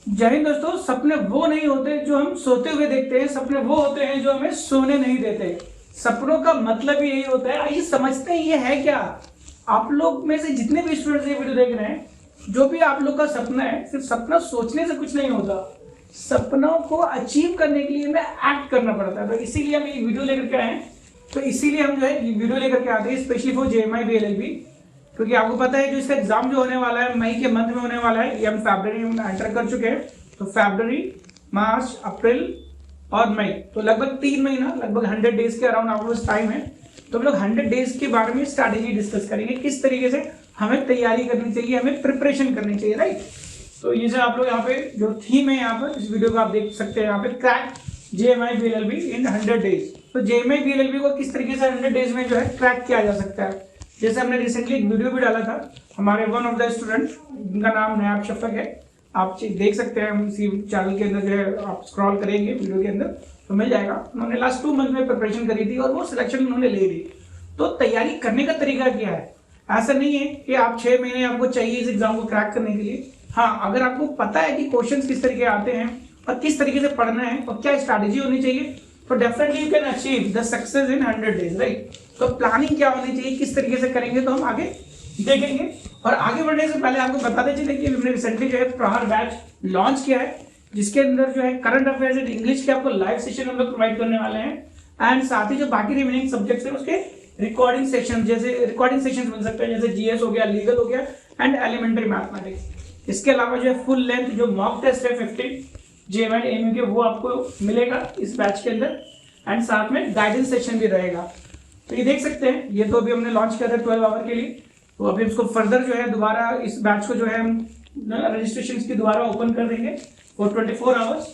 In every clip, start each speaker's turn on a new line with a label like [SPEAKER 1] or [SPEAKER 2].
[SPEAKER 1] जय हिंद दोस्तों। सपने वो नहीं होते जो हम सोते हुए देखते हैं, सपने वो होते हैं जो हमें सोने नहीं देते। सपनों का मतलब ही यही होता है। आइए समझते हैं ये है क्या। आप लोग में से जितने भी स्टूडेंट्स ये वीडियो देख रहे हैं, जो भी आप लोग का सपना है, सिर्फ सपना सोचने से कुछ नहीं होता। सपनों को अचीव करने के लिए हमें एक्ट करना पड़ता है। तो इसीलिए हम ये वीडियो लेकर के आए हैं। तो इसीलिए हम जो है वीडियो लेकर के आते हैं स्पेशली फॉर JMI BLLB, क्योंकि आपको पता है जो इसका एग्जाम जो होने वाला है मई के मंथ में होने वाला है। ये हम फरवरी में एंटर कर चुके हैं। तो फरवरी, मार्च, अप्रैल और मई, तो लगभग 3 महीना, लगभग 100 डेज के अराउंड आप लोग टाइम है। तो हम लोग 100 डेज के बारे में स्ट्रैटेजी डिस्कस करेंगे, किस तरीके से हमें तैयारी करनी चाहिए, हमें प्रिपरेशन करनी चाहिए, राइट। तो ये जो आप लोग यहाँ पे जो थीम है, यहाँ पर इस वीडियो को आप देख सकते हैं, यहाँ पे क्रैक JMI BLLB इन 100 डेज। तो JMI BLLB को किस तरीके से 100 डेज में जो है क्रैक किया जा सकता है। जैसे हमने रिसेंटली एक वीडियो भी डाला था हमारे वन ऑफ द स्टूडेंट, जिनका नाम नयाब शफक है। आप देख सकते हैं इसी चैनल के अंदर, जो है आप स्क्रॉल करेंगे वीडियो के अंदर तो मिल जाएगा। उन्होंने लास्ट 2 मंथ में प्रिपरेशन करी थी और वो सिलेक्शन उन्होंने ले ली। तो तैयारी करने का तरीका क्या है, ऐसा नहीं है कि आप 6 महीने आपको चाहिए इस एग्जाम को क्रैक करने के लिए। हाँ, अगर आपको पता है कि क्वेश्चन किस तरीके आते हैं और किस तरीके से पढ़ना है और क्या स्ट्रैटेजी होनी चाहिए, तो definitely you can achieve the success in 100 days, right. तो प्लानिंग क्या होनी चाहिए, किस तरीके से करेंगे, तो हम आगे देखेंगे। और आगे बढ़ने से पहले आपको बताते चले कि हमने रिसेंटली जो है प्रहार बैच लॉन्च किया है, जिसके अंदर जो है करंट अफेयर्स एंड इंग्लिश के आपको लाइव सेशन हम लोग प्रोवाइड करने वाले हैं। एंड साथ ही जो बाकी रिमेनिंग सब्जेक्ट्स हैं उसके रिकॉर्डिंग सेक्शन, जैसे रिकॉर्डिंग सेक्शन मिल सकते हैं, जैसे GS हो गया, लीगल हो गया एंड एलिमेंट्री मैथमेटिक्स। इसके अलावा जो है फुल लेंथ जो मॉक टेस्ट है 50 JMI AMU के, वो आपको मिलेगा इस बैच के अंदर। एंड साथ में गाइडेंस सेक्शन भी रहेगा। तो ये देख सकते हैं, ये तो अभी हमने लॉन्च किया था 12 आवर के लिए। तो अभी इसको फर्दर जो है दोबारा इस बैच को जो है हम रजिस्ट्रेशन की दोबारा ओपन कर देंगे फॉर 24 आवर्स।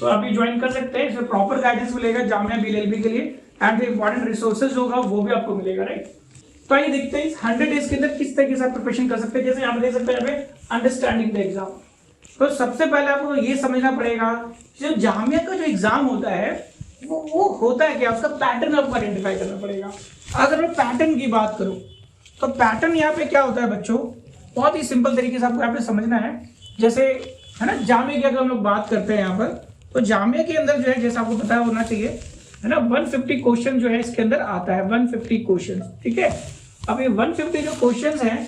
[SPEAKER 1] तो अभी ज्वाइन कर सकते हैं। इसमें प्रॉपर गाइडेंस मिलेगा जामिया BLLB के लिए एंड इंपॉर्टेंट रिसोर्सेज होगा वो भी आपको मिलेगा, राइट। तो आइए देखते हैं 100 डेज के अंदर किस तरीके से आप प्रिपरेशन कर सकते हैं। जैसे यहाँ पे देख सकते हैं यहाँ पे अंडरस्टैंडिंग द एग्जाम। तो सबसे पहले आपको ये समझना पड़ेगा जो जामिया का जो एग्जाम होता है वो होता है क्या, उसका पैटर्न आपको आइडेंटिफाई करना पड़ेगा। अगर मैं पैटर्न की बात करूं तो पैटर्न यहाँ पे क्या होता है बच्चों, बहुत ही सिंपल तरीके से आपको यहाँ पे समझना है। जैसे है ना, जामिया की अगर हम लोग बात करते हैं यहाँ पर, तो जामिया के अंदर जो है जैसे आपको पता होना चाहिए, है ना, 150 क्वेश्चन जो है इसके अंदर आता है, 150 क्वेश्चन, ठीक है। अब ये 150 जो क्वेश्चन है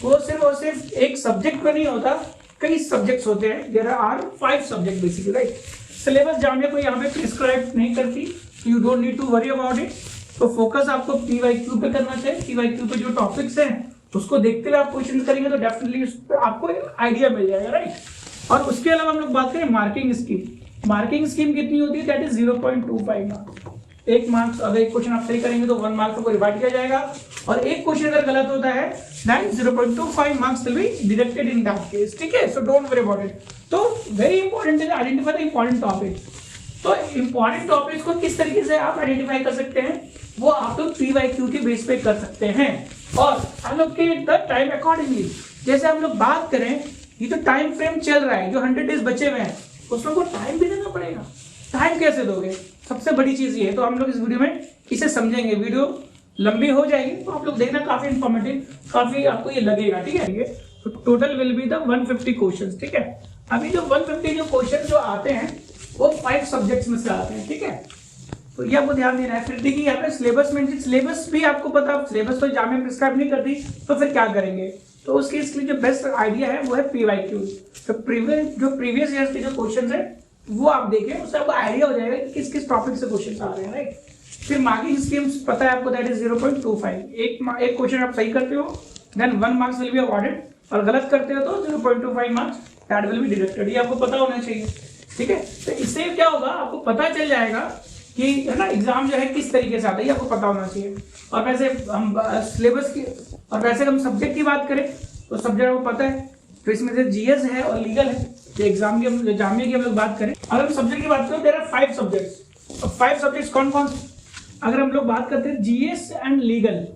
[SPEAKER 1] वो सिर्फ और सिर्फ एक सब्जेक्ट पर नहीं होता, कई सब्जेक्ट्स होते हैं। There are 5 subject basically, right. Syllabus Jamia को यहाँ पे प्रिस्क्राइब नहीं करती, you don't need to worry about it. तो फोकस आपको PYQ पे करना चाहिए। PYQ पे जो टॉपिक्स हैं उसको देखते हुए आप क्वेश्चन करेंगे तो डेफिनेटली उस पर आपको आइडिया मिल जाएगा, राइट। और उसके अलावा हम लोग बात करें मार्किंग स्कीम। मार्किंग स्कीम कितनी होती है, दैट इज 0.25 मार्क्स। 1 मार्क्स, अगर एक क्वेश्चन आप सही करेंगे तो 1 मार्क्स को रिवाइड किया जाएगा, और एक क्वेश्चन अगर गलत होता है then 0.25 marks will be deducted in that case, ठीक है। So don't worry about it. तो very important is identify the important topic. तो इंपॉर्टेंट टॉपिक्स को किस तरीके से आप आइडेंटिफाई कर सकते हैं, वो आप लोग PYQ के बेस पे कर सकते हैं और एलोकेट द टाइम अकॉर्डिंगली। जैसे हम लोग बात करें, ये तो टाइम फ्रेम चल रहा है, जो 100 डेज बचे हुए हैं उसमें को टाइम भी देना पड़ेगा। टाइम कैसे दोगे, सबसे बड़ी चीज ये है। तो हम लोग इस वीडियो में इसे समझेंगे। वीडियो लंबी हो जाएगी तो आप लोग देखना, काफी इंफॉर्मेटिव, काफी आपको ये लगेगा, ठीक है। तो total will be the 150 questions, ठीक है। अभी जो 150 जो क्वेश्चन जो आते हैं वो 5 सब्जेक्ट्स में से आते हैं, ठीक है। तो ये आपको ध्यान देना है। फिर देखिए यहाँ पे सिलेबस में, सिलेबस भी आपको पता, सिलेबस तो जामिया प्रिस्क्राइब नहीं करती, तो फिर क्या करेंगे। तो उसके इसके लिए जो बेस्ट आइडिया है वो है PYQ। तो प्रीवियस ईयर के जो क्वेश्चन है वो आप देखें, उससे आपको आइडिया हो जाएगा कि किस किस टॉपिक से क्वेश्चन आ रहे हैं, राइट। फिर मार्किंग स्कीम्स पता है आपको, दैट इज 0.25। एक क्वेश्चन आप सही करते हो then 1 marks will be awarded, और गलत करते हो तो 0.25 marks that will be deducted. ये आपको पता होना चाहिए, ठीक है। तो इससे क्या होगा, आपको पता चल जाएगा कि है ना एग्जाम जो है किस तरीके से आता है, आपको पता होना चाहिए। और वैसे हम सिलेबस की, और वैसे हम सब्जेक्ट की बात करें तो सब्जेक्ट आपको पता है, तो इसमें से GS है और लीगल है। एग्जाम की, जामिया की हम लोग बात करें, अगर हम सब्जेक्ट की बात करें, देयर आर 5 सब्जेक्ट्स। अब 5 सब्जेक्ट्स कौन कौन से, अगर हम लोग बात करते हैं GS एंड लीगल,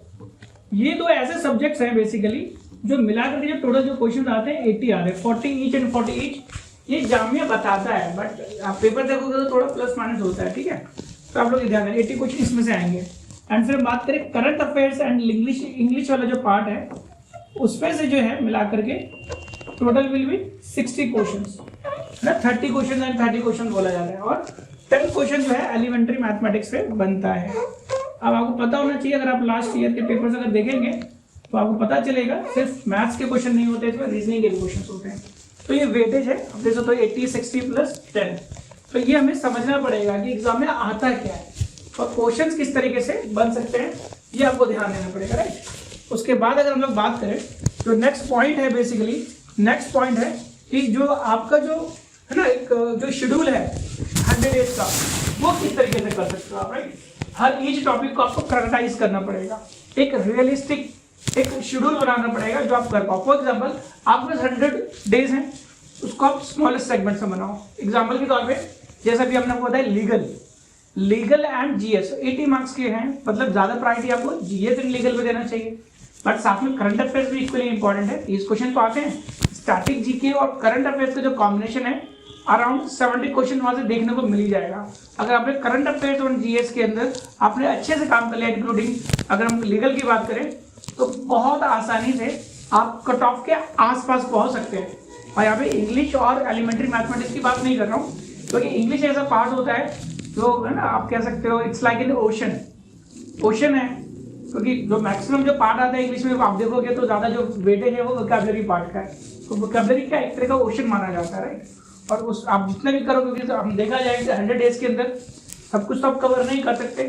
[SPEAKER 1] ये 2 ऐसे सब्जेक्ट्स हैं बेसिकली जो मिलाकर के जो टोटल जो क्वेश्चन आते हैं 80 आ रहे हैं, 40 ईच एंड 40 ईच। ये जामिया बताता है, बट आप पेपर देखोगे तो थोड़ा प्लस माइनस होता है, ठीक है। तो आप लोग ध्यान दें, 80 क्वेश्चन इसमें से आएंगे। एंड फिर बात करें करंट अफेयर्स एंड इंग्लिश वाला जो पार्ट है उसमें से जो है मिला करके टोटल विल बी 60 क्वेश्चंस। ना 30 क्वेश्चन एंड 30 क्वेश्चन बोला जाता है, और 10 क्वेश्चन जो है एलिमेंट्री मैथमेटिक्स पे बनता है। अब आपको पता होना चाहिए, अगर आप लास्ट ईयर के पेपर्स अगर देखेंगे तो आपको पता चलेगा सिर्फ मैथ्स के क्वेश्चन नहीं होते, इसमें रीजनिंग के भी क्वेश्चन होते हैं। तो ये वेटेज है, अब देखो तो 80 60 प्लस 10। तो ये हमें समझना पड़ेगा कि एग्जाम में आता क्या है और क्वेश्चंस किस तरीके से बन सकते हैं, ये आपको ध्यान देना पड़ेगा, राइट। उसके बाद अगर हम लोग बात करें तो नेक्स्ट पॉइंट है, बेसिकली नेक्स्ट पॉइंट है कि जो आपका जो है ना एक जो शेड्यूल है 100 डेज का, वो किस तरीके से कर सकते हो आप, राइट। हर ईच टॉपिक को आपको प्रायोरिटाइज करना पड़ेगा, एक रियलिस्टिक एक शेड्यूल बनाना पड़ेगा जो आप कर पाओ। फॉर एग्जाम्पल आपके पास 100 डेज हैं, उसको आप स्मॉलेस्ट सेगमेंट में बनाओ। एग्जाम्पल के तौर पे जैसा भी हमने आपको बताया लीगल एंड जीएस 80 मार्क्स के हैं, मतलब ज्यादा प्रायोरिटी आपको जीएस एंड लीगल पे देना चाहिए, बट साथ में करंट अफेयर्स भी इक्वली इंपॉर्टेंट है। इस क्वेश्चन तो आते हैं स्टैटिक जीके और करंट अफेयर्स का जो कॉम्बिनेशन है अराउंड 70 क्वेश्चन वहां से देखने को मिल ही जाएगा। अगर आपने करंट अफेयर्स और जीएस के अंदर आपने अच्छे से काम कर लिया, इंक्लूडिंग अगर हम लीगल की बात करें तो बहुत आसानी से आप कट ऑफ के आसपास पहुंच सकते हैं। और यहाँ पे इंग्लिश और एलिमेंट्री मैथमेटिक्स की बात नहीं कर रहा हूँ, क्योंकि इंग्लिश ऐसा पार्ट होता है जो है ना आप कह सकते हो इट्स लाइक इन ओशन है, क्योंकि जो मैक्सिमम जो पार्ट आता है इंग्लिश में आप देखोगे तो ज्यादा जो वेटेज है वो वोकैबुलरी पार्ट का है। तो वोकैबुलरी का एक तरह का ओशन माना जाता है, राइट। और उस आप जितने भी करोगे, क्योंकि हम देखा जाए कि 100 डेज के अंदर सब कुछ तो आप कवर नहीं कर सकते,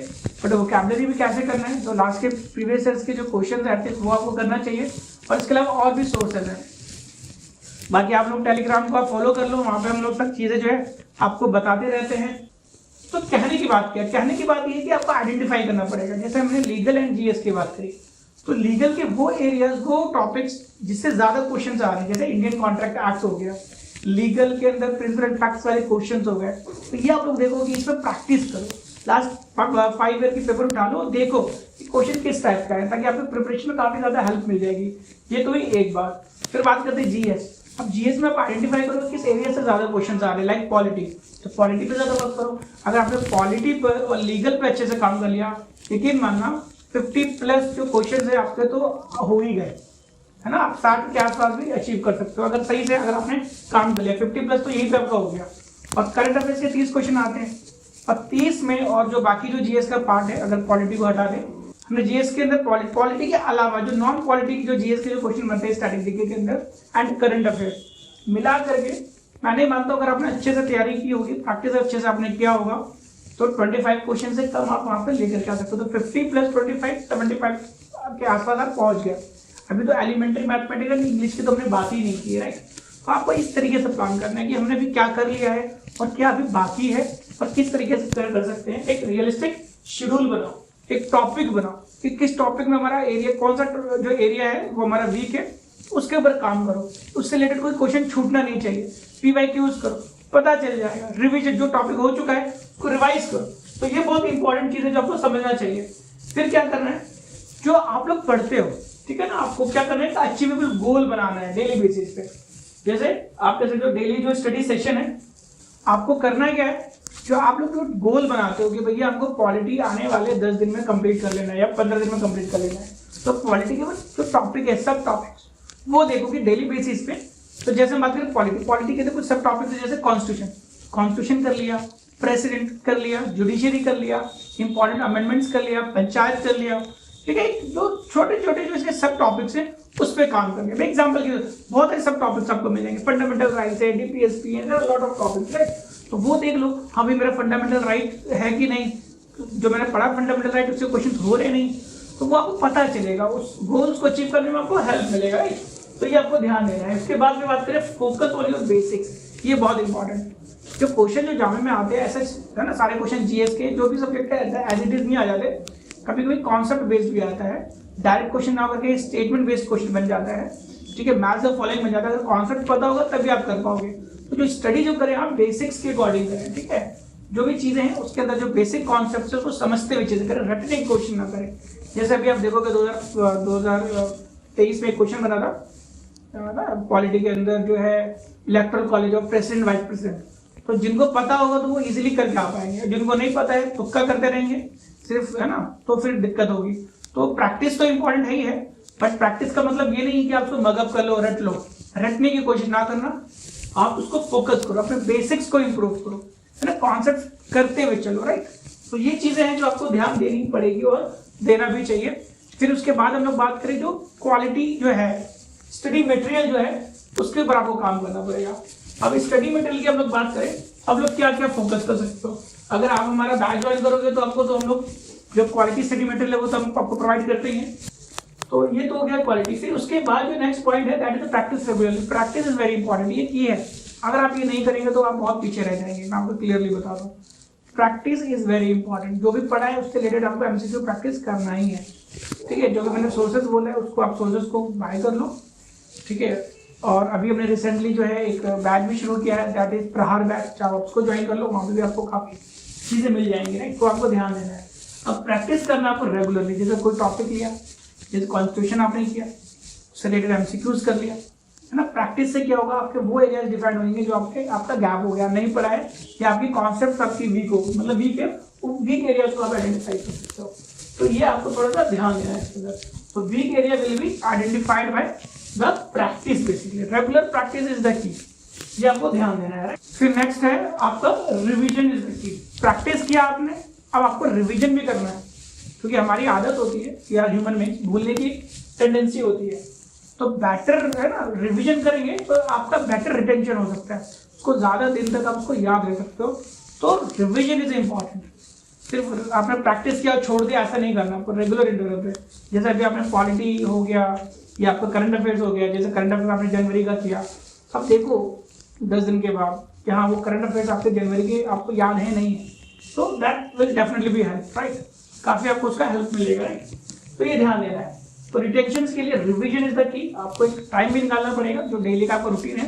[SPEAKER 1] बट वोकैबुलरी भी कैसे करना है, तो लास्ट के प्रीवियस ईयर्स के जो क्वेश्चन है एटलीस्ट वो आपको करना चाहिए। और इसके अलावा और भी सोर्सेज हैं, बाकी आप लोग टेलीग्राम को आप फॉलो कर लो, वहाँ पे हम लोग तक चीज़ें जो है आपको बताते रहते हैं। तो कहने की बात क्या, कहने की बात ये है कि आपको आइडेंटिफाई करना पड़ेगा। जैसे हमने लीगल एंड जीएस की बात करी, तो लीगल के वो एरियाज वो टॉपिक्स जिससे ज्यादा क्वेश्चन आ रहे हैं, जैसे इंडियन कॉन्ट्रैक्ट एक्ट हो गया, लीगल के अंदर प्रिंसिपल एंड फैक्ट्स वाले क्वेश्चंस हो गए, तो ये आप लोग देखो कि इसमें प्रैक्टिस करो। लास्ट 5 ईयर की पेपर उठा लो, देखो कि क्वेश्चन किस टाइप का है, ताकि आपके प्रिपरेशन में काफी ज्यादा हेल्प मिल जाएगी। ये तो ही एक बात। फिर बात करते हैं जीएस। अब जीएस में आप आइडेंटिफाई करो किस एरिया से ज्यादा क्वेश्चन आ रहे हैं, लाइक पॉलिटी, तो पॉलिटी पे ज्यादा वर्क करो। अगर आपने पॉलिटी पर और लीगल पे अच्छे से काम कर लिया, यकीन मानना 50 प्लस जो क्वेश्चन है आपके तो हो ही गए, है ना। आप 60 के आसपास भी अचीव कर सकते हो अगर सही से अगर आपने काम कर लिया। 50 प्लस तो यही पे आपका हो गया। और करंट अफेयर्स के 30 क्वेश्चन आते हैं, और 30 में और जो बाकी जो जीएस का पार्ट है, अगर पॉलिटी को हटा दें, हमने जीएस के अंदर पॉलिटी के अलावा जो नॉन पॉलिटी की जो जीएस के जो क्वेश्चन बनते हैं स्ट्रैटेजी के अंदर एंड करंट अफेयर्स मिला करके, मैं नहीं मानता अगर आपने अच्छे से तैयारी की होगी, प्रैक्टिस अच्छे से आपने किया होगा, तो 25 क्वेश्चन से कम आप वहां पर लेकर के आ सकते हो। तो 50 प्लस 25 75 के आसपास आप पहुंच गए। अभी तो एलिमेंट्री मैथमेटिक्स इंग्लिश की तो हमने बात ही नहीं की, राइट। तो आपको इस तरीके से प्लान करना है कि हमने भी क्या कर लिया है और क्या अभी बाकी है और किस तरीके से कर सकते हैं। एक रियलिस्टिक शेड्यूल बनाओ, एक टॉपिक बनाओ कि किस टॉपिक में हमारा एरिया, कौन सा जो एरिया है वो हमारा वीक है, उसके ऊपर काम करो। उससे रिलेटेड कोई क्वेश्चन छूटना नहीं चाहिए। पीवाईक्यूज करो, पता चल जाएगा। रिवीजन, जो टॉपिक हो चुका है उसको रिवाइज करो। तो ये बहुत इंपॉर्टेंट चीज है जो आपको समझना चाहिए। फिर क्या करना है, जो आप लोग पढ़ते हो, ठीक है ना, आपको क्या करना है, अचीवेबल गोल बनाना है डेली बेसिस पे। जैसे आपके से जो डेली जो स्टडी सेशन है, आपको करना क्या है, जो आप लोग जो गोल बनाते हो कि भैया हमको पॉलिटी आने वाले 10 दिन में कंप्लीट कर लेना है या 15 दिन में कंप्लीट कर लेना है, तो पॉलिटी के जो टॉपिक है, सब टॉपिक्स वो देखो कि डेली बेसिस पे। तो जैसे हम बात करें पॉलिटी के कुछ सब टॉपिक्स, जैसे कॉन्स्टिट्यूशन कर लिया, प्रेसिडेंट कर लिया, जुडिशियरी कर लिया, इंपॉर्टेंट अमेंडमेंट्स कर लिया, पंचायत कर लिया, ठीक है। जो छोटे छोटे जो इसके सब टॉपिक्स हैं उस पर काम करेंगे। एग्जाम्पल के बहुत सारे सब टॉपिक्स आपको मिल जाएंगे। फंडामेंटल राइट्स है, डीपीएसपी है, लॉट ऑफ टॉपिक्स, राइट। तो वो देख लो, हाँ भाई मेरा फंडामेंटल राइट है कि नहीं, जो मैंने पढ़ा फंडामेंटल राइट उससे क्वेश्चन हो रहे नहीं, तो वो आपको पता चलेगा, उस गोल्स को अचीव करने में आपको हेल्प मिलेगा, राइट। तो ये आपको ध्यान देना है। इसके बाद में बात करें फोकस ऑन योर बेसिक्स, ये बहुत इंपॉर्टेंट। जो क्वेश्चन जो जामे में आते हैं ऐसे है ना, सारे क्वेश्चन जीएस के जो भी सब्जेक्ट है एज इट इज नहीं आ जाते, कभी कभी कॉन्सेप्ट बेस्ड भी आता है। डायरेक्ट क्वेश्चन ना करके स्टेटमेंट बेस्ड क्वेश्चन बन जाता है, ठीक है। मैथ्स द फॉलोइंग बन जाता है। अगर कॉन्सेप्ट पता होगा तभी आप कर पाओगे। तो जो स्टडी जो करें आप बेसिक्स के अकॉर्डिंग करें, ठीक है। जो भी चीजें हैं उसके अंदर जो बेसिक कॉन्सेप्ट है उसको समझते हुए चीजें करें, रटने की कोशिश ना करें। जैसे अभी आप देखोगे 2023 में एक क्वेश्चन बना था पॉलिटी के अंदर, जो है electoral college of president vice president. तो जिनको पता होगा तो वो इजीली करके आ पाएंगे, जिनको नहीं पता है तुक्का करते रहेंगे सिर्फ, है ना, तो फिर दिक्कत होगी। तो प्रैक्टिस तो इंपॉर्टेंट है ही है, बट प्रैक्टिस का मतलब ये नहीं कि आप उसको मगअप कर लो, रट लो। रटने की कोशिश ना करना, आप उसको फोकस करो, अपने बेसिक्स को इम्प्रूव करो, है ना, कॉन्सेप्ट करते हुए चलो, राइट। तो ये चीजें हैं जो आपको ध्यान देनी पड़ेगी और देना भी चाहिए। फिर उसके बाद हम लोग बात करें जो क्वालिटी जो है, स्टडी मटेरियल जो है, उसके ऊपर आपको काम करना पड़ेगा। अब स्टडी मटेरियल की हम लोग बात करें, अब लोग क्या क्या फोकस कर सकते हो। अगर आप हमारा बैच ज्वाइन करोगे तो आपको, तो हम लोग जो क्वालिटी स्टडी मटेरियल है वो तो हम आपको प्रोवाइड करते ही हैं। तो ये तो हो गया क्वालिटी। फिर उसके बाद जो नेक्स्ट पॉइंट है that is practice regularly. Practice is very important, ये की है। अगर आप ये नहीं करेंगे तो आप बहुत पीछे रह जाएंगे, मैं आपको क्लियरली बता दूं। Practice is very important. जो भी पढ़ा है उससे रिलेटेड आपको एमसीक्यू प्रैक्टिस करना ही है, ठीक है। जो भी मैंने सोर्सेज बोला है उसको आप सोर्सेज को बाय कर लो, ठीक है। और अभी हमने रिसेंटली जो है एक बैच भी शुरू किया है दैट इज प्रहार बैच, आप उसको ज्वाइन कर लो, वहाँ पे भी आपको काफी चीजें मिल जाएंगी, राइट। तो आपको ध्यान देना है। अब प्रैक्टिस करना आपको रेगुलरली, जैसे कोई टॉपिक लिया, जैसे कॉन्स्टिट्यूशन आपने किया, उससे रिलेटेड एमसीक्यूज कर लिया, है ना। प्रैक्टिस से क्या होगा, आपके वो एरियाज डिफाइन होंगे जो आपका गैप हो गया, नहीं पढ़ा है, या आपकी कॉन्सेप्ट आपकी वीक हो, मतलब वीक एरियाज को आप आइडेंटिफाई कर सकते हो। तो ये आपको थोड़ा सा ध्यान देना है इसके अंदर। तो weak area will be identified by the practice, basically regular practice is the key, ये आपको ध्यान देना है। फिर नेक्स्ट है आपका रिविजन इज द की। प्रैक्टिस किया आपने, अब आपको रिविजन भी करना है, क्योंकि हमारी आदत होती है या ह्यूमन में भूलने की टेंडेंसी होती है। तो बेटर है ना, रिवीजन करेंगे तो आपका बेटर रिटेंशन हो सकता है, उसको ज्यादा दिन तक आप उसको याद रख सकते हो। तो रिवीजन इज इंपॉर्टेंट। सिर्फ आपने प्रैक्टिस किया और छोड़ दिया, ऐसा नहीं करना, आपको रेगुलर इंटरवल पे। जैसे अभी आपने पॉलिटी हो गया या आपका करंट अफेयर्स हो गया, जैसे करंट अफेयर आपने जनवरी का किया, अब देखो 10 दिन के बाद कि हाँ वो करंट अफेयर्स आपके जनवरी के आपको याद है नहीं है, तो that will definitely be help, right. काफी आपको उसका हेल्प मिलेगा, राइट। तो ये ध्यान देना है। तो रिटेंशन के लिए रिवीजन इज द की। आपको एक टाइम भी निकालना पड़ेगा, जो डेली का आपका रूटीन है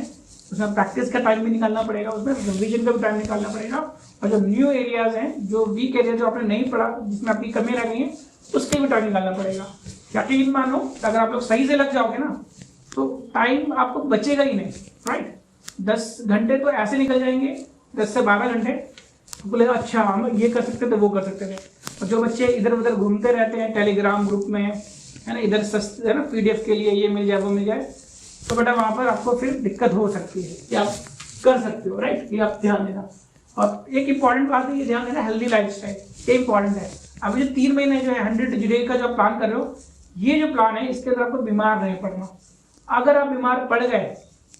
[SPEAKER 1] उसमें प्रैक्टिस का टाइम भी निकालना पड़ेगा, उसमें रिवीजन का भी टाइम निकालना पड़ेगा। और जो न्यू एरियाज हैं, जो वीक एरिया जो आपने नहीं पढ़ा, जिसमें आपकी कमी रह गई है, उसके भी टाइम निकालना पड़ेगा। यकीन मानो अगर आप लोग सही से लग जाओगे ना तो टाइम आपको बचेगा ही नहीं, राइट। 10 घंटे तो ऐसे निकल जाएंगे, 10 से 12 घंटे बोलेगा अच्छा हम ये कर सकते थे वो कर सकते थे। और जो बच्चे इधर उधर घूमते रहते हैं टेलीग्राम ग्रुप में, है ना, इधर सस्ते है ना पीडीएफ के लिए ये मिल जाए वो मिल जाए, तो बेटा वहां पर आपको फिर दिक्कत हो सकती है कि आप कर सकते हो, राइट। ये आप ध्यान देना। और एक इंपॉर्टेंट बात है, ये ध्यान देना, हेल्दी लाइफस्टाइल, ये इंपॉर्टेंट है। अभी जो 3 महीने जो है 100 डे का जो प्लान कर रहे हो, ये जो प्लान है इसके अंदर आपको बीमार नहीं पड़ना। अगर आप बीमार पड़ गए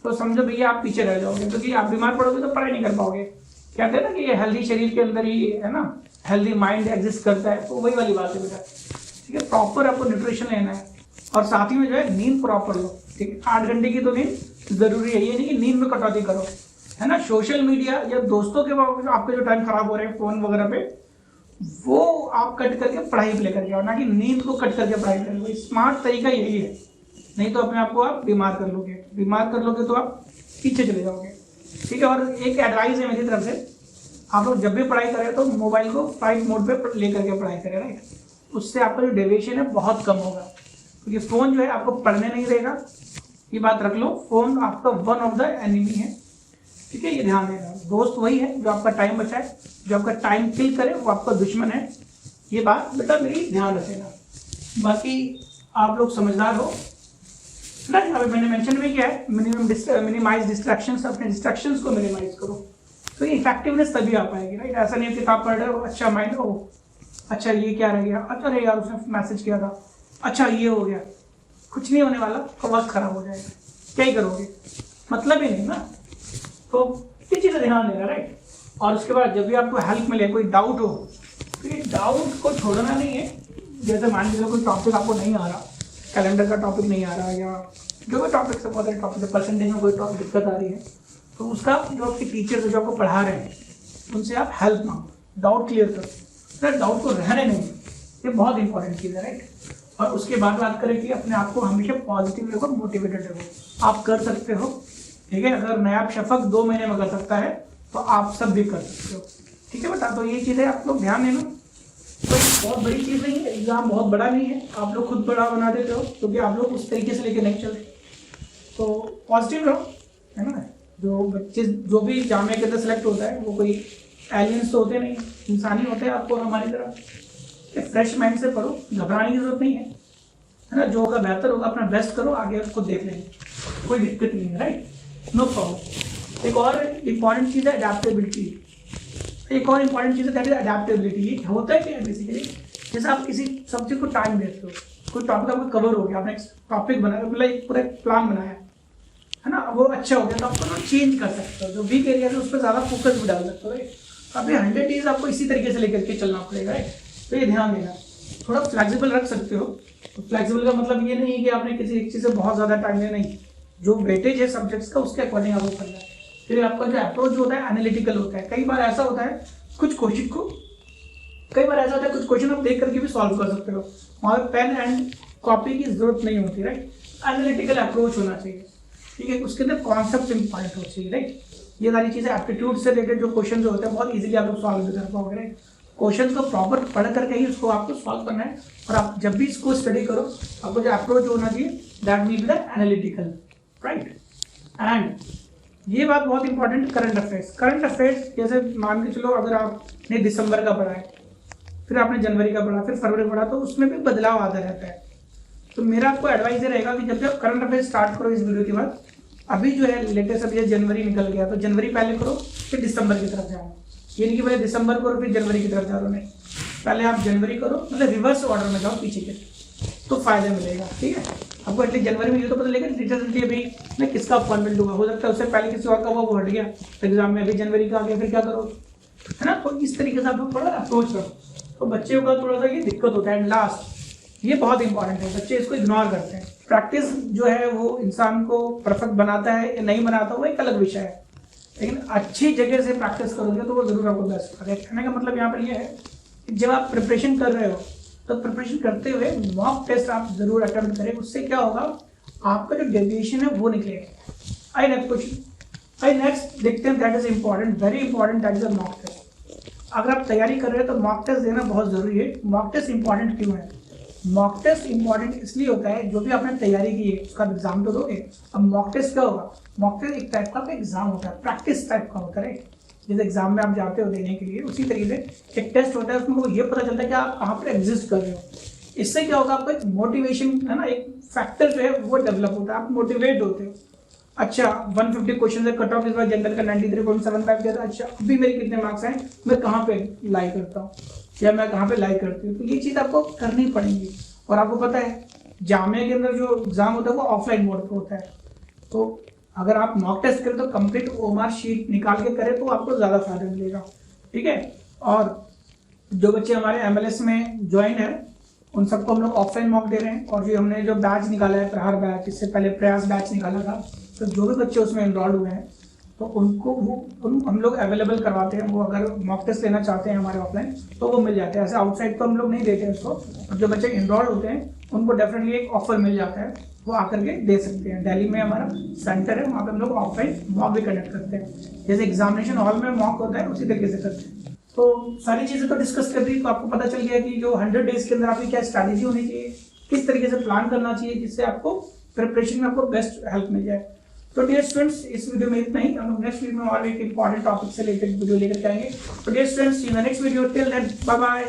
[SPEAKER 1] तो समझो भैया आप पीछे रह जाओगे, क्योंकि आप बीमार पड़ोगे तो पढ़ाई नहीं कर पाओगे। कहते हैं ना कि ये हेल्दी शरीर के अंदर ही है ना हेल्दी माइंड एग्जिस्ट करता है, तो वही वाली बात है बेटा, ठीक है। प्रॉपर आपको न्यूट्रिशन लेना है और साथ ही में जो है नींद प्रॉपर लो, ठीक है। 8 घंटे की तो नींद जरूरी है, ये नहीं कि नींद में कटौती करो, है ना। सोशल मीडिया या दोस्तों के आपके जो टाइम खराब हो रहे हैं फोन वगैरह पे, वो आप कट करके पढ़ाई पे लेकर के आओ, ना कि नींद को कट करके पढ़ाई पे लेकर। स्मार्ट तरीका यही है, नहीं तो अपने आप को आप बीमार कर लोगे तो आप पीछे चले जाओगे, ठीक है। और एक एडवाइस है मेरी तरफ से, आप लोग जब भी पढ़ाई करें तो मोबाइल को फ्लाइट मोड पे लेकर के पढ़ाई करें, राइट। उससे आपका जो डेविएशन है बहुत कम होगा, क्योंकि फोन जो है आपको पढ़ने नहीं देगा, ये बात रख लो। फोन आपका वन ऑफ द एनिमी है, ठीक है, ये ध्यान देना। दोस्त वही है जो आपका टाइम बचाए, जो आपका टाइम किल करे वो आपका दुश्मन है, ये बात बेटा मेरी ध्यान रखेना। बाकी आप लोग समझदार हो, राइट। अभी मैंने मेंशन भी किया है मिनिमाइज डिस्ट्रैक्शंस, अपने डिस्ट्रैक्शंस को मिनिमाइज करो, तो ये इफेक्टिवनेस तभी आ पाएगी, राइट। ऐसा नहीं किताब पढ़ रहे हो, अच्छा माइंड हो, अच्छा ये क्या रह गया, अच्छा अरे यार उसने मैसेज किया था, अच्छा ये हो गया, कुछ नहीं होने वाला, तो वक्त खराब हो जाएगा, क्या ही करोगे, मतलब ही नहीं ना। तो ये चीज़ें ध्यान देना, राइट। और उसके बाद जब भी आपको हेल्प मिले, कोई डाउट हो, तो ये डाउट को छोड़ना नहीं है। जैसे मान लीजिए कोई टॉपिक आपको नहीं आ रहा, कैलेंडर का टॉपिक नहीं आ रहा, या जो भी टॉपिक से बहुत टॉपिक परसेंटेज में कोई टॉपिक दिक्कत आ रही है, तो उसका जो आपके टीचर जो आपको पढ़ा रहे हैं उनसे आप हेल्प मांगो, डाउट क्लियर करो, सर डाउट को रहने नहीं, ये बहुत इंपॉर्टेंट चीज़ है, राइट। और उसके बाद बात करें कि अपने आप को हमेशा पॉजिटिव रखो, मोटिवेटेड रखो, आप कर सकते हो, ठीक है। अगर नायाब शफक 2 महीने में कर सकता है तो आप सब भी कर सकते हो, ठीक है बेटा। तो ये चीज़ें आप लोग ध्यान देना, तो बहुत बड़ी चीज़ नहीं है, एग्जाम बहुत बड़ा नहीं है, आप लोग खुद बड़ा बना देते हो क्योंकि आप लोग उस तरीके से लेके नहीं चलते। तो पॉजिटिव रहो, है ना। जो बच्चे जो भी जामिया के अंदर सेलेक्ट होता है वो कोई एलियंस तो होते नहीं, इंसानी होते हैं आपको हमारी तरह। फ्रेश माइंड से पढ़ो, घबराने की जरूरत नहीं है ना। जो होगा बेहतर होगा, अपना बेस्ट करो, आगे खुद देख लेंगे, कोई दिक्कत नहीं है, राइट, नो प्रॉब्लम। एक और इम्पॉर्टेंट चीज़ है अडेप्टेबिलिटी। एक और इम्पॉर्टेंट चीज़ है दैट इज अडेप्टेबिलिटी। होता है क्या है बेसिकली, जैसे आप किसी सब्जेक्ट को टाइम देते हो, कोई टॉपिक आपका कवर हो गया, आपने एक टॉपिक बनाया, मतलब एक पूरा प्लान बनाया है ना, वो अच्छा हो गया तो आप चेंज कर सकते हो, जो वीक एरिया है उस पर ज़्यादा फोकस भी डाल सकते हो। अभी 100 डेज आपको इसी तरीके से लेकर के चलना पड़ेगा। तो ये ध्यान देना, थोड़ा फ्लेक्सिबल रख सकते हो। तो फ्लेक्सिबल का मतलब ये नहीं है कि आपने किसी एक चीज़ से बहुत ज़्यादा टाइम देना, नहीं, जो वेटेज है सब्जेक्ट्स का उसके अकॉर्डिंग आपको करना है। फिर आपका जो अप्रोच होता है एनालिटिकल होता है। कई बार ऐसा होता है कुछ क्वेश्चन आप देख करके भी सॉल्व कर सकते हो, वहाँ पे पेन एंड कॉपी की जरूरत नहीं होती, राइट। एनालिटिकल अप्रोच होना चाहिए, ठीक है, उसके अंदर कॉन्सेप्ट इंपॉर्टेंट होना चाहिए, राइट। ये सारी चीज़ें एप्टीट्यूड से रिलेटेड जो क्वेश्चन जो होते हैं बहुत इजीली आप लोग सॉल्व भी कर पाओगे, राइट। क्वेश्चन को प्रॉपर पढ़ करके ही उसको आपको सॉल्व करना है, और आप जब भी इसको स्टडी करो आपको जो अप्रोच होना चाहिए that will be the analytical, right. And ये बात बहुत इंपॉर्टेंट, करंट अफेयर्स जैसे मान के चलो अगर आपने दिसंबर का पढ़ा है, फिर आपने जनवरी का पढ़ा, फिर फरवरी पढ़ा, तो उसमें भी बदलाव आता रहता है। तो मेरा आपको एडवाइस ये रहेगा कि जब भी आप करंट अफेयर्स स्टार्ट करो इस वीडियो के बाद, अभी जो है लेटेस्ट अभी जनवरी निकल गया तो जनवरी पहले करो, फिर दिसंबर की तरफ जाओ। ये नहीं कि पहले दिसंबर करो फिर जनवरी की तरफ जा रहे हो, नहीं, पहले आप जनवरी करो, मतलब रिवर्स ऑर्डर में जाओ पीछे के, तो फायदा मिलेगा, ठीक है। आपको एटलीस्ट जनवरी में ये तो पता लगेगा रिजल्ट अभी मैं किसका अपॉइंटमेंट दूंगा, हो सकता है उससे पहले किसी और का वो हट गया एग्जाम में, अभी जनवरी का आ गया, फिर क्या करो, है ना। तो इस तरीके से आप थोड़ा अप्रोच करो, तो बच्चों का थोड़ा सा ये दिक्कत होता है। एंड लास्ट, ये बहुत इंपॉर्टेंट है, बच्चे इसको इग्नोर करते हैं। प्रैक्टिस जो है वो इंसान को परफेक्ट बनाता है या नहीं बनाता, वो एक अलग विषय है, लेकिन अच्छी जगह से प्रैक्टिस करोगे तो वो जरूर आपको बेस्ट करेगा। कहने का मतलब यहाँ पर ये है कि जब आप प्रिपरेशन कर रहे हो तो प्रिपरेशन करते हुए मॉक टेस्ट आप जरूर अटेम्प्ट करें। उससे क्या होगा, आपका जो डेविएशन है वो निकलेगा। I next question, I next देखते हैं, that is important, very important, that is a mock test. अगर आप तैयारी कर रहे हो तो मॉक टेस्ट देना बहुत जरूरी है। मॉक टेस्ट इंपॉर्टेंट क्यों है? मॉक टेस्ट इंपॉर्टेंट इसलिए होता है, जो भी आपने तैयारी की है उसका एग्जाम तो दोगे। अब मॉक टेस्ट क्या होगा, मॉक टेस्ट एक टाइप का एग्जाम होता है, प्रैक्टिस टाइप का होता है। जिस एग्जाम में आप जाते हो देने के लिए, उसी तरीके से एक टेस्ट होता है, उसमें वो ये पता चलता है कि आप कहाँ पर एग्जिस्ट कर रहे हो। इससे क्या होगा, आपका एक मोटिवेशन है ना, एक फैक्टर जो है वो डेवलप होता है, आप मोटिवेट होते हो। अच्छा 150 क्वेश्चन है, कट ऑफ इस बार जनरल का 93.75 दिया था। अच्छा अभी मेरे कितने मार्क्स हैं, मैं कहाँ पे लाई करता हूँ या मैं कहाँ पे लाई करती हूँ, तो ये चीज़ आपको करनी पड़ेगी। और आपको पता है जामिया के अंदर जो एग्जाम होता है वो ऑफलाइन मोड पे होता है, तो अगर आप मॉक टेस्ट करें तो कंप्लीट ओएमआर शीट निकाल के करें तो आपको ज़्यादा फायदा मिलेगा, ठीक है। और जो बच्चे हमारे MLS में ज्वाइन है उन सबको हम लोग ऑफलाइन मॉक दे रहे हैं, और जो हमने जो बैच निकाला है प्रहार बैच, इससे पहले प्रयास बैच निकाला था, तो जो भी बच्चे उसमें एनरोल्ड हुए हैं तो उनको हम लोग अवेलेबल करवाते हैं। वो अगर मॉक टेस्ट लेना चाहते हैं हमारे ऑफलाइन तो वो मिल जाते हैं, ऐसे आउटसाइड तो हम लोग नहीं देते उसको। और जो बच्चे एनरोल्ड होते हैं उनको डेफिनेटली एक ऑफर मिल जाता है, वो आकर के दे सकते हैं। दिल्ली में हमारा सेंटर है, वहाँ पे हम लोग ऑफलाइन मॉक भी कंडक्ट करते हैं, जैसे एग्जामिनेशन हॉल में मॉक होता है उसी तरीके से करते हैं। तो सारी चीज़ें तो डिस्कस कर दी, तो आपको पता चल गया कि जो 100 डेज के अंदर आपकी क्या स्ट्रैटेजी होनी चाहिए, किस तरीके से प्लान करना चाहिए, जिससे आपको प्रिपरेशन में आपको बेस्ट हेल्प मिल जाए। तो डियर स्टूडेंट्स, इस वीडियो में इतना ही। हम नेक्स्ट वीडियो में और एक इंपॉर्टेंट टॉपिक से रिलेटेड वीडियो लेकर के आएंगे। तो dear students, see you in the next video, till then bye bye.